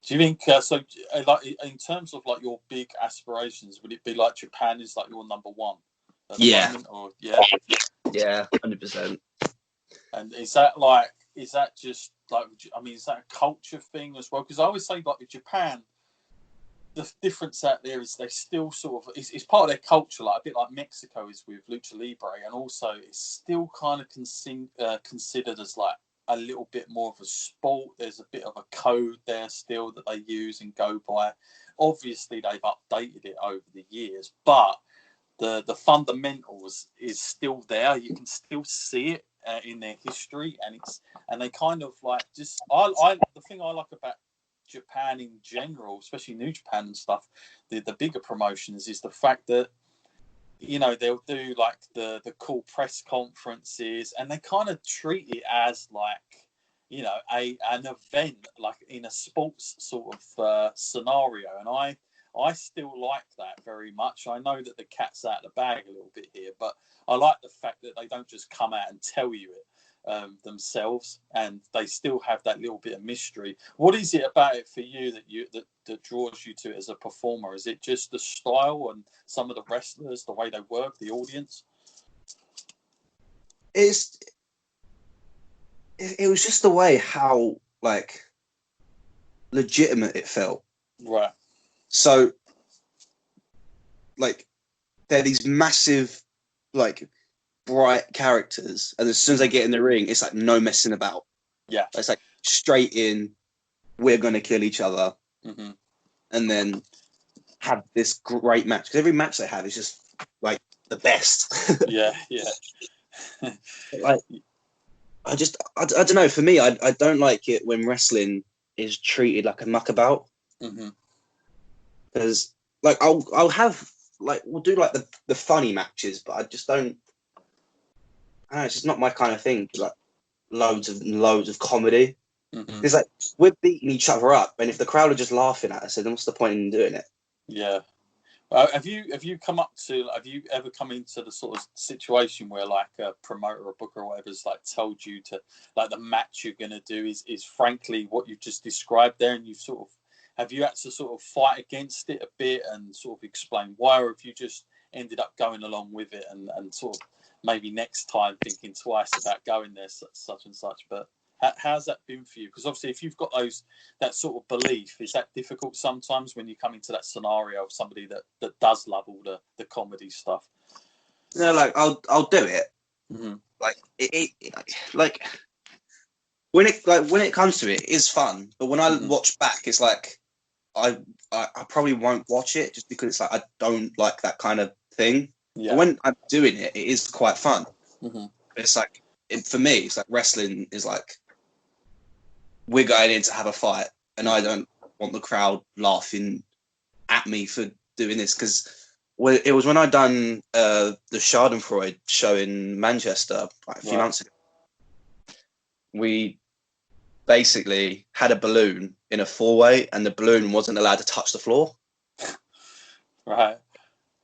Do you think like in terms of like your big aspirations, would it be like Japan is like your number one at the moment, or yeah, 100%. And is that just like, I mean, is that a culture thing as well? Because I always say like with Japan, the difference out there is they still sort of it's part of their culture, like a bit like Mexico is with lucha libre, and also it's still kind of considered as like a little bit more of a sport. There's a bit of a code there still that they use and go by. Obviously, they've updated it over the years, but the fundamentals is still there. You can still see it in their history, and they kind of like just the thing I like about Japan in general, especially New Japan and stuff, the bigger promotions, is the fact that, you know, they'll do like the cool press conferences, and they kind of treat it as like, you know, an event, like in a sports sort of scenario. And I still like that very much. I know that the cat's out of the bag a little bit here, but I like the fact that they don't just come out and tell you it themselves, and they still have that little bit of mystery. What is it about it for you that draws you to it as a performer? Is it just the style and some of the wrestlers, the way they work, the audience? It was just the way how like legitimate it felt. Right. So like they're these massive, like, bright characters, and as soon as they get in the ring, it's like no messing about. Yeah, it's like straight in, we're gonna kill each other, and then have this great match, because every match they have is just like the best. yeah Like I don't know, for me, I don't like it when wrestling is treated like a muckabout, because like I'll have, like, we'll do like the funny matches, but I just don't. It's just not my kind of thing. Like loads of comedy. It's like we're beating each other up, and if the crowd are just laughing at us, then what's the point in doing it? Yeah. Have you ever come into the sort of situation where like a promoter or booker or whatever's like told you to, like, the match you're gonna do is frankly what you've just described there, and have you had to sort of fight against it a bit and sort of explain why, or have you just ended up going along with it and sort of maybe next time thinking twice about going there, such and such? But how's that been for you? Because obviously, if you've got that sort of belief, is that difficult sometimes when you come into that scenario of somebody that does love all the comedy stuff? No, like I'll do it. Like it like when it comes to it, it is fun. But when I watch back, it's like I probably won't watch it just because it's like I don't like that kind of thing. Yeah. But when I'm doing it, it is quite fun. It's like for me, it's like wrestling is like we're going in to have a fight, and I don't want the crowd laughing at me for doing this, because it was when I done the Schadenfreude show in Manchester like a few months ago. We basically had a balloon in a four-way, and the balloon wasn't allowed to touch the floor. Right.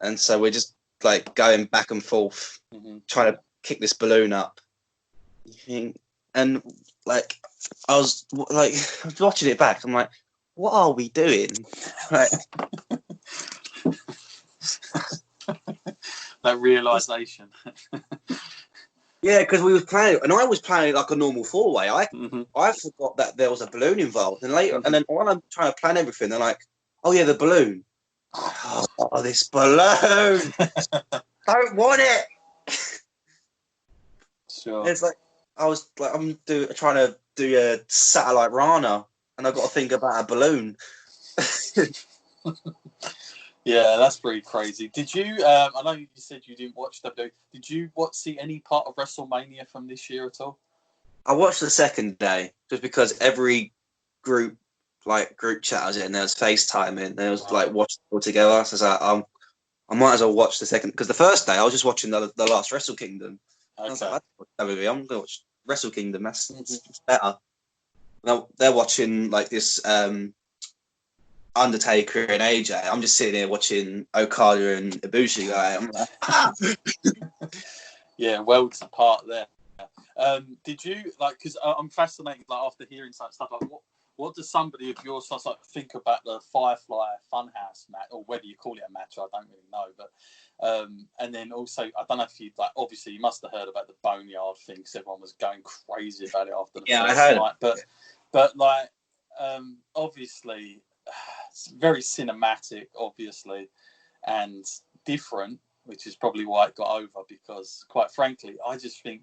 And so we're just like going back and forth, trying to kick this balloon up. And like I was watching it back. I'm like, what are we doing? Like, that realization. Yeah, because we was playing, and I was playing like a normal four-way. I forgot that there was a balloon involved, and later, and then when I'm trying to plan everything, they're like, "Oh yeah, the balloon. Oh, this balloon! Don't want it." Sure. It's like I'm trying to do a satellite Rana, and I've got to think about a balloon. Yeah, that's pretty crazy. Did you? I know you said you didn't watch WWE. Did you see any part of WrestleMania from this year at all? I watched the second day just because every group chat I was in, there was FaceTiming, and it was like watching it all together. So I was like, I might as well watch the second, because the first day I was just watching the last Wrestle Kingdom. Okay. I was like, I'm going to watch Wrestle Kingdom. That's better. Now they're watching like this. Undertaker and AJ. I'm just sitting here watching Okada and Ibushi guy. I'm like, yeah, worlds apart there. Did you because I'm fascinated, like, after hearing such stuff, like what does somebody of your size like think about the Firefly Funhouse match, or whether you call it a match? I don't really know, but and then also I don't know if you like. Obviously, you must have heard about the Boneyard thing because everyone was going crazy about it after the first night. But like obviously, it's very cinematic, obviously, and different, which is probably why it got over. Because quite frankly, I just think,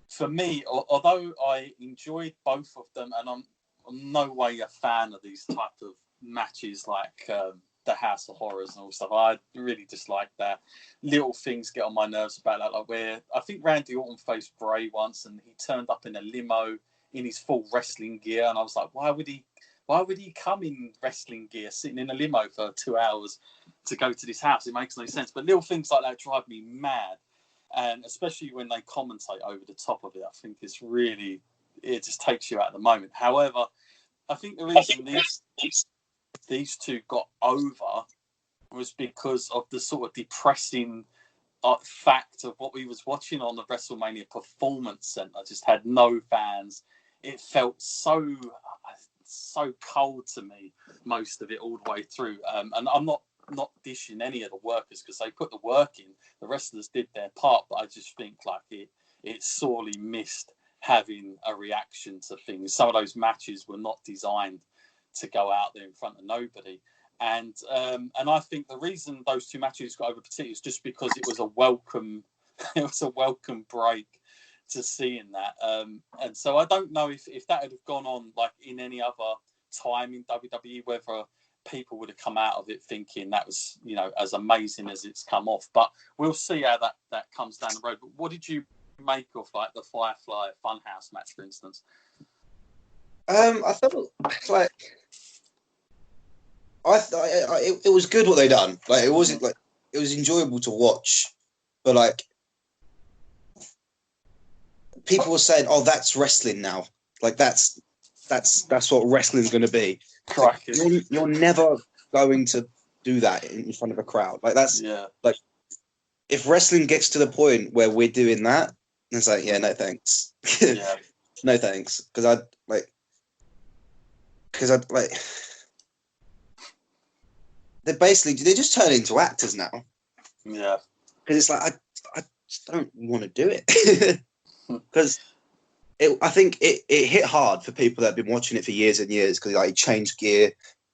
for me, although I enjoyed both of them, and I'm no way a fan of these type of matches like the House of Horrors and all stuff. I really dislike that. Little things get on my nerves about that, like where I think Randy Orton faced Bray once, and he turned up in a limo in his full wrestling gear, and I was like, why would he come in wrestling gear, sitting in a limo for 2 hours to go to this house? It makes no sense. But little things like that drive me mad. And especially when they commentate over the top of it, I think it just takes you out of the moment. However, I think the reason these two got over was because of the sort of depressing fact of what we was watching on the WrestleMania Performance Center. Just had no fans. It felt so cold to me, most of it, all the way through. And I'm not dishing any of the workers because they put the work in. The wrestlers did their part, but I just think like it sorely missed having a reaction to things. Some of those matches were not designed to go out there in front of nobody, and I think the reason those two matches got over particularly is just because it was a welcome break to seeing that, and so I don't know if that had gone on like in any other time in WWE, whether people would have come out of it thinking that was, as amazing as it's come off. But we'll see how that comes down the road. But what did you make of like the Firefly Funhouse match, for instance? I felt like it was good what they done. Like it wasn't like it was enjoyable to watch, but like people were saying, "Oh, that's wrestling now." Like that's what wrestling's going to be. Like, you're never going to do that in front of a crowd. Like that's like if wrestling gets to the point where we're doing that, it's like, yeah, no thanks. No thanks, because I they just turn into actors now. Yeah, because it's like I just don't want to do it because. I think it hit hard for people that have been watching it for years and years because like he changed gear,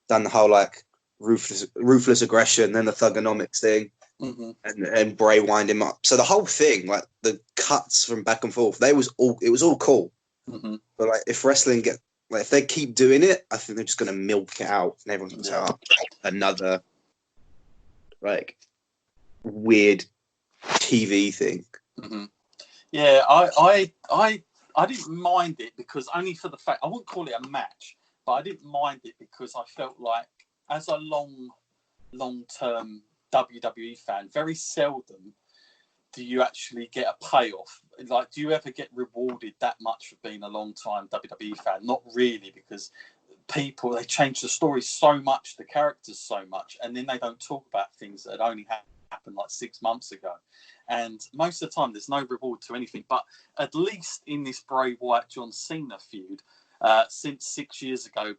done the whole like ruthless aggression, then the Thugonomics thing, and Bray wind him up. So the whole thing, like the cuts from back and forth, it was all cool. But like if wrestling if they keep doing it, I think they're just gonna milk it out, and everyone's gonna say, "Oh, another like weird TV thing." Yeah, I didn't mind it because only for the fact, I wouldn't call it a match, but I didn't mind it because I felt like as a long-term WWE fan, very seldom do you actually get a payoff. Like, do you ever get rewarded that much for being a long-time WWE fan? Not really, because they change the story so much, the characters so much, and then they don't talk about things that only happened like 6 months ago. And most of the time, there's no reward to anything. But at least in this Bray Wyatt-John Cena feud, since 6 years ago,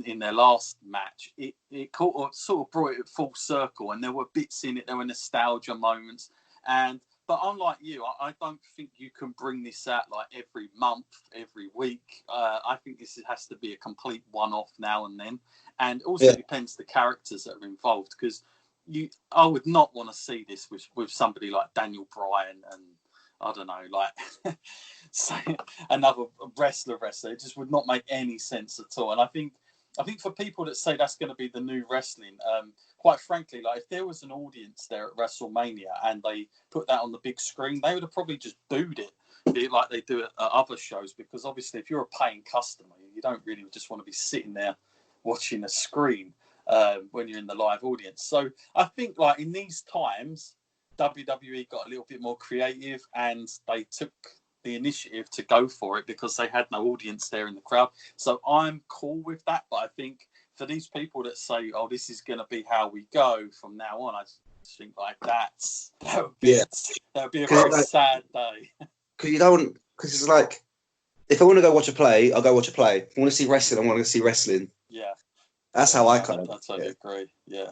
in their last match, it sort of brought it full circle. And there were bits in it, there were nostalgia moments. But unlike you, I don't think you can bring this out like every month, every week. I think this has to be a complete one-off now and then. And also depends the characters that are involved, because I would not want to see this with somebody like Daniel Bryan and I don't know, like say another wrestler. It just would not make any sense at all. And I think for people that say that's going to be the new wrestling, quite frankly, like if there was an audience there at WrestleMania and they put that on the big screen, they would have probably just booed it like they do at other shows, because obviously if you're a paying customer, you don't really just want to be sitting there watching a screen when you're in the live audience. So I think like in these times, WWE got a little bit more creative and they took the initiative to go for it because they had no audience there in the crowd. So I'm cool with that. But I think for these people that say, "Oh, this is going to be how we go from now on," I just think like that would be a very sad day. Because it's like if I want to go watch a play, I'll go watch a play. If I want to see wrestling, I want to see wrestling. Yeah. That's how I kind I of. totally agree. Yeah.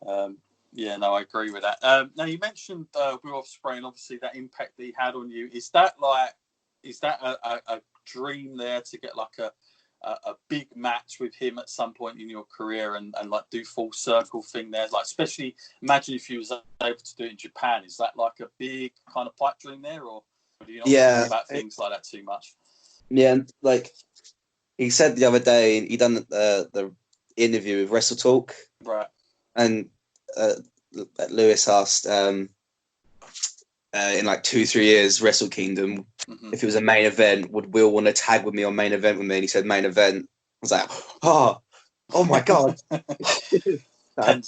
No, I agree with that. Now you mentioned Will Ospreay and obviously that impact that he had on you. Is that a dream there to get like a big match with him at some point in your career and like do full circle thing there? Like, especially imagine if you was able to do it in Japan. Is that like a big kind of pipe dream there, or do you not think about things like that too much? Yeah, and like he said the other day, he done the interview with Wrestle Talk, right? And Lewis asked in like 2-3 years, Wrestle Kingdom, if it was a main event, would Will want to tag with me on main event with me? And he said main event. I was like, oh my god! I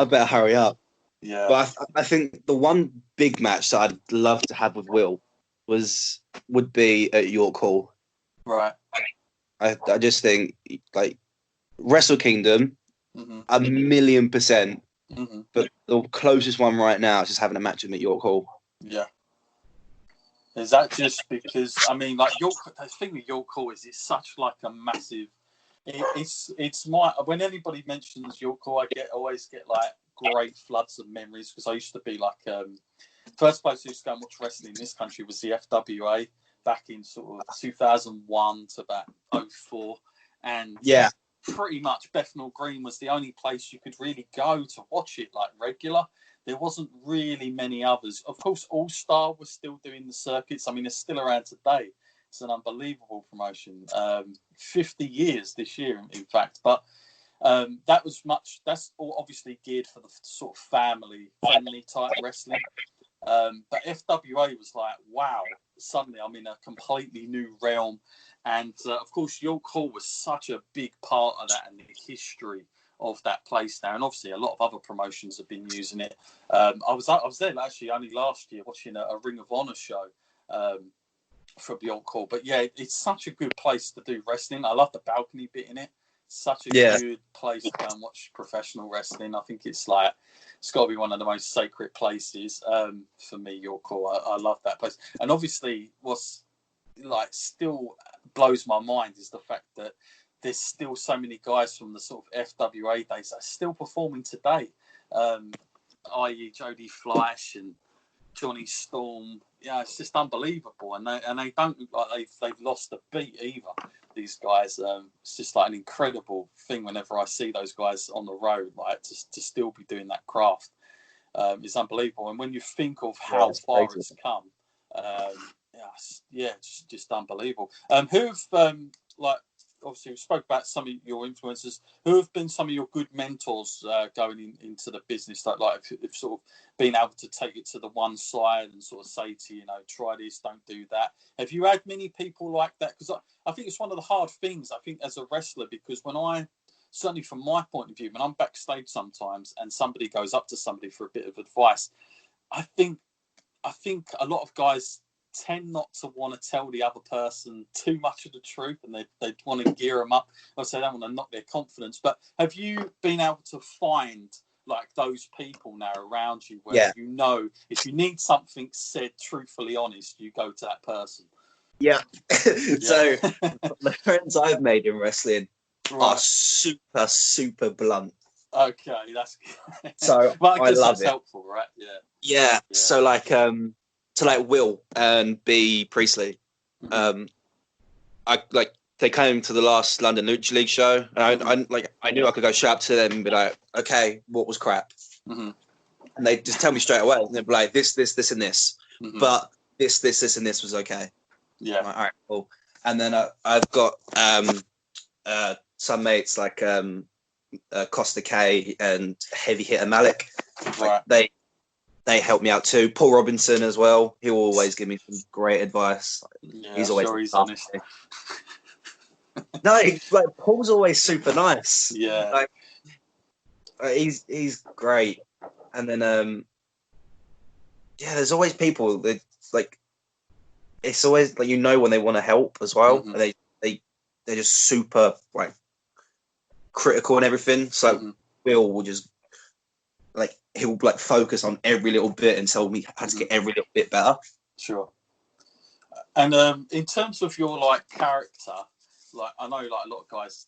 better hurry up. Yeah, but I think the one big match that I'd love to have with Will would be at York Hall. Right. I just think like Wrestle Kingdom, 1,000,000%. But the closest one right now is just having a match with him at York Hall. Yeah. Is that just because, I mean, like the thing with York Hall is it's such like a massive, it's my, when anybody mentions York Hall, I always get like great floods of memories, because I used to be like, first place I used to go and watch wrestling in this country was the FWA back in sort of 2001 to about 2004. And yeah, pretty much Bethnal Green was the only place you could really go to watch it like regular. There wasn't really many others. Of course, All Star was still doing the circuits. I mean, it's still around today. It's an unbelievable promotion. 50 years this year, in fact. But that's all obviously geared for the sort of family-friendly type wrestling. But FWA was like, wow, suddenly I'm in a completely new realm. And of course, York Hall was such a big part of that and the history of that place now. And obviously, a lot of other promotions have been using it. I was there actually only last year watching a Ring of Honor show from York Hall. But yeah, it's such a good place to do wrestling. I love the balcony bit in it. Such a good place to go and watch professional wrestling. I think it's got to be one of the most sacred places for me, York Hall. I love that place. And obviously, what's like still blows my mind is the fact that there's still so many guys from the sort of FWA days that are still performing today, i.e. Jody Fleisch and Johnny Storm. Yeah, it's just unbelievable, and they don't look like they've lost a beat either. These guys, it's just like an incredible thing whenever I see those guys on the road, like to still be doing that craft. It's unbelievable, and when you think of how far it's come, it's just unbelievable. Who've like obviously we spoke about some of your influences. Who have been some of your good mentors going into the business? Like if sort of being able to take it to the one side and sort of say to you, try this, don't do that. Have you had many people like that? Because I think it's one of the hard things. I think as a wrestler, because certainly from my point of view, when I'm backstage sometimes and somebody goes up to somebody for a bit of advice, I think a lot of guys tend not to want to tell the other person too much of the truth, and they want to gear them up. Obviously, they don't want to knock their confidence. But have you been able to find like those people now around you where if you need something said truthfully honest, you go to that person? Yeah. So the friends I've made in wrestling are super, super blunt. Okay, that's good. So well, I guess love that's it. helpful, right? Yeah. So like Will and B Priestley, they came to the last London Lucha League show, and I knew I could go straight up to them and be like, okay, what was crap? And they just tell me straight away, and they'd be like, this, and this, but this, and this was okay. Yeah. Like, all right, cool. And then I've got some mates like Costa K and Heavy Hitter Malik. Right. They help me out too. Paul Robinson as well. He'll always give me some great advice. Yeah, he's always he's honest. No, Paul's always super nice. Yeah. He's great. And then there's always people that it's always like when they want to help as well. And they're just super critical and everything. So Will will just he'll focus on every little bit and tell me how to get every little bit better. Sure. And in terms of your like character, like I know like a lot of guys